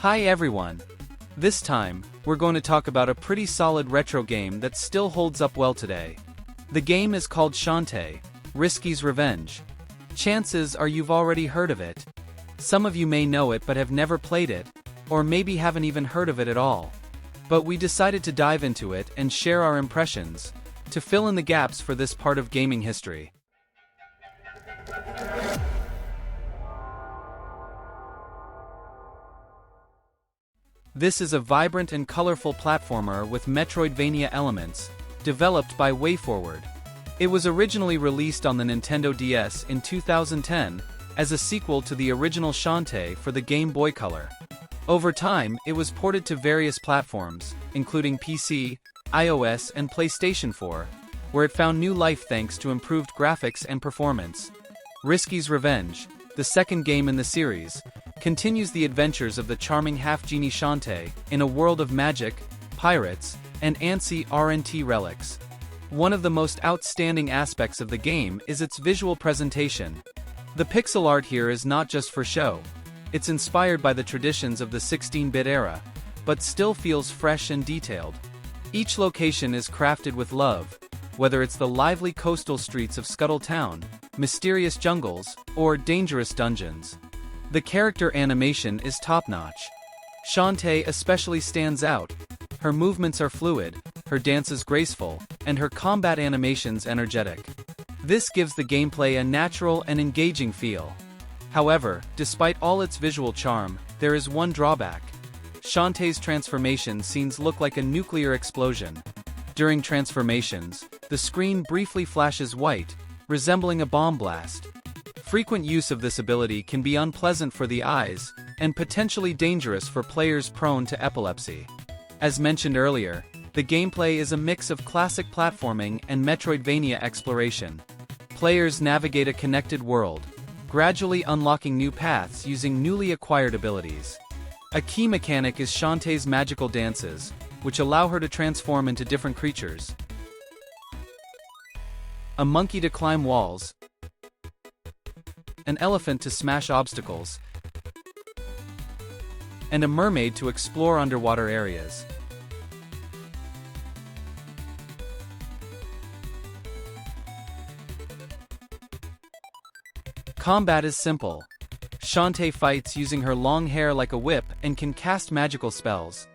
Hi everyone! This time, we're going to talk about a pretty solid retro game that still holds up well today. The game is called Shantae, Risky's Revenge. Chances are you've already heard of it. Some of you may know it but have never played it, or maybe haven't even heard of it at all. But we decided to dive into it and share our impressions, to fill in the gaps for this part of gaming history. This is a vibrant and colorful platformer with Metroidvania elements, developed by WayForward. It was originally released on the Nintendo DS in 2010, as a sequel to the original Shantae for the Game Boy Color. Over time, it was ported to various platforms, including PC, iOS, and PlayStation 4, where it found new life thanks to improved graphics and performance. Risky's Revenge, the second game in the series, continues the adventures of the charming half-genie Shantae in a world of magic, pirates, and antsy RNT relics. One of the most outstanding aspects of the game is its visual presentation. The pixel art here is not just for show. It's inspired by the traditions of the 16-bit era, but still feels fresh and detailed. Each location is crafted with love, whether it's the lively coastal streets of Scuttle Town, mysterious jungles, or dangerous dungeons. The character animation is top-notch. Shantae especially stands out. Her movements are fluid, her dances graceful, and her combat animations energetic. This gives the gameplay a natural and engaging feel. However, despite all its visual charm, there is one drawback. Shantae's transformation scenes look like a nuclear explosion. During transformations, the screen briefly flashes white, resembling a bomb blast. Frequent use of this ability can be unpleasant for the eyes, and potentially dangerous for players prone to epilepsy. As mentioned earlier, the gameplay is a mix of classic platforming and Metroidvania exploration. Players navigate a connected world, gradually unlocking new paths using newly acquired abilities. A key mechanic is Shantae's magical dances, which allow her to transform into different creatures. A monkey to climb walls, an elephant to smash obstacles, and a mermaid to explore underwater areas. Combat is simple. Shantae fights using her long hair like a whip and can cast magical spells.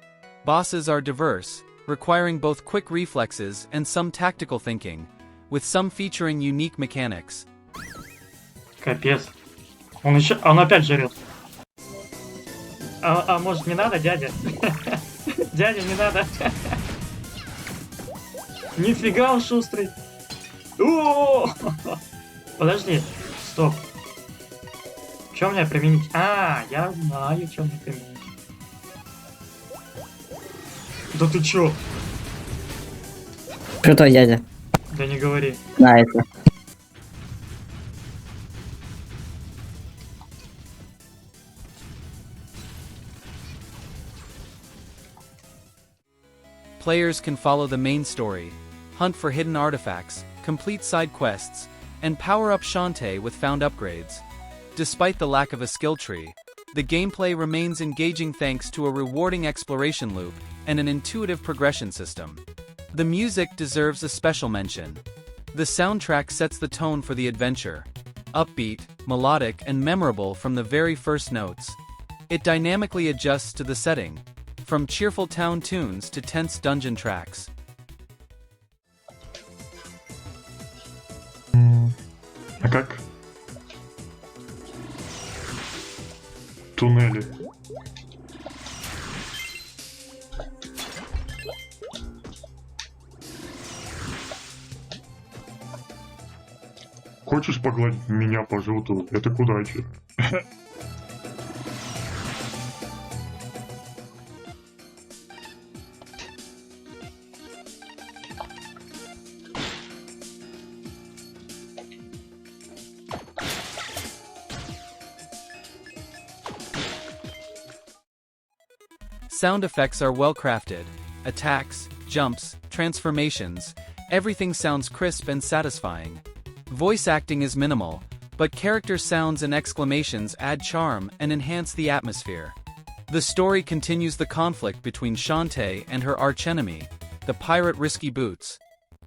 Bosses are diverse, requiring both quick reflexes and some tactical thinking, with some featuring unique mechanics. Капец. Он опять жрет. А может не надо, дядя? Дядя, не надо. Нифига он шустрый. О! Подожди. Стоп. Что мне применить? А, я знаю, что мне применить. Да ты чё? Крутой дядя. Да не говори. Да, это. Players can follow the main story, hunt for hidden artifacts, complete side quests, and power up Shantae with found upgrades. Despite the lack of a skill tree, the gameplay remains engaging thanks to a rewarding exploration loop and an intuitive progression system. The music deserves a special mention. The soundtrack sets the tone for the adventure, upbeat, melodic, and memorable from the very first notes. It dynamically adjusts to the setting, from cheerful town tunes to tense dungeon tracks. А как? Туннели. Хочешь погладить меня по животу? Это к удаче. Sound effects are well crafted. Attacks, jumps, transformations, everything sounds crisp and satisfying. Voice acting is minimal, but character sounds and exclamations add charm and enhance the atmosphere. The story continues the conflict between Shantae and her archenemy, the pirate Risky Boots.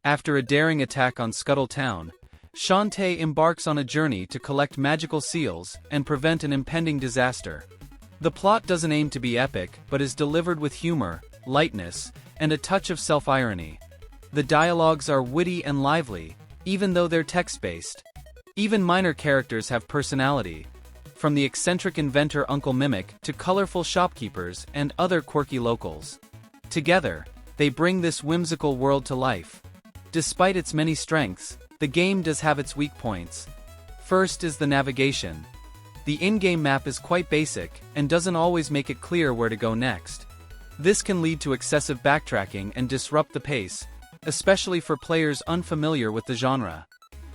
After a daring attack on Scuttle Town, Shantae embarks on a journey to collect magical seals and prevent an impending disaster. The plot doesn't aim to be epic, but is delivered with humor, lightness, and a touch of self-irony. The dialogues are witty and lively, even though they're text-based. Even minor characters have personality, from the eccentric inventor Uncle Mimic to colorful shopkeepers and other quirky locals. Together, they bring this whimsical world to life. Despite its many strengths, the game does have its weak points. First is the navigation. The in-game map is quite basic, and doesn't always make it clear where to go next. This can lead to excessive backtracking and disrupt the pace, especially for players unfamiliar with the genre.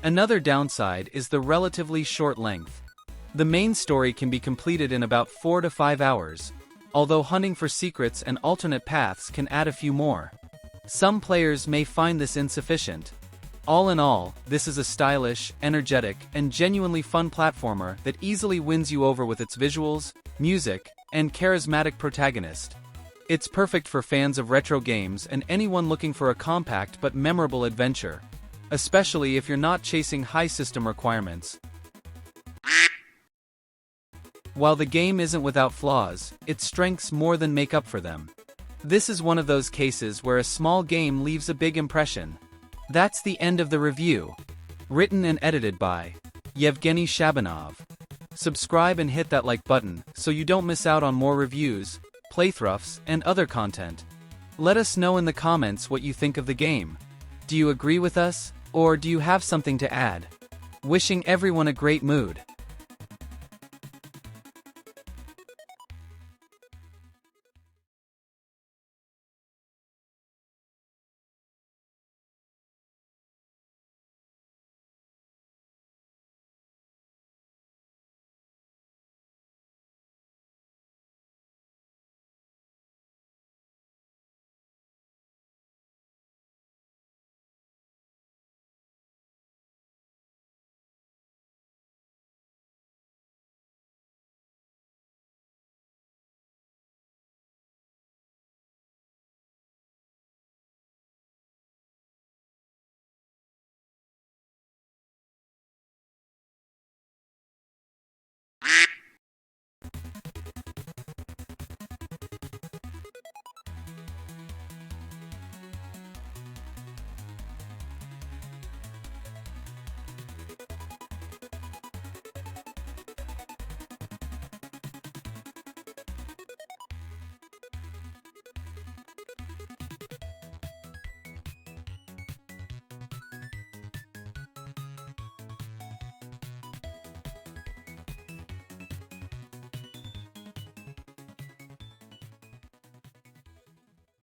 Another downside is the relatively short length. The main story can be completed in about 4 to 5 hours, although hunting for secrets and alternate paths can add a few more. Some players may find this insufficient. All in all, this is a stylish, energetic, and genuinely fun platformer that easily wins you over with its visuals, music, and charismatic protagonist. It's perfect for fans of retro games and anyone looking for a compact but memorable adventure, especially if you're not chasing high system requirements. While the game isn't without flaws, its strengths more than make up for them. This is one of those cases where a small game leaves a big impression. That's the end of the review. Written and edited by Yevgeny Shabanov. Subscribe and hit that like button so you don't miss out on more reviews, playthroughs, and other content. Let us know in the comments what you think of the game. Do you agree with us, or do you have something to add? Wishing everyone a great mood.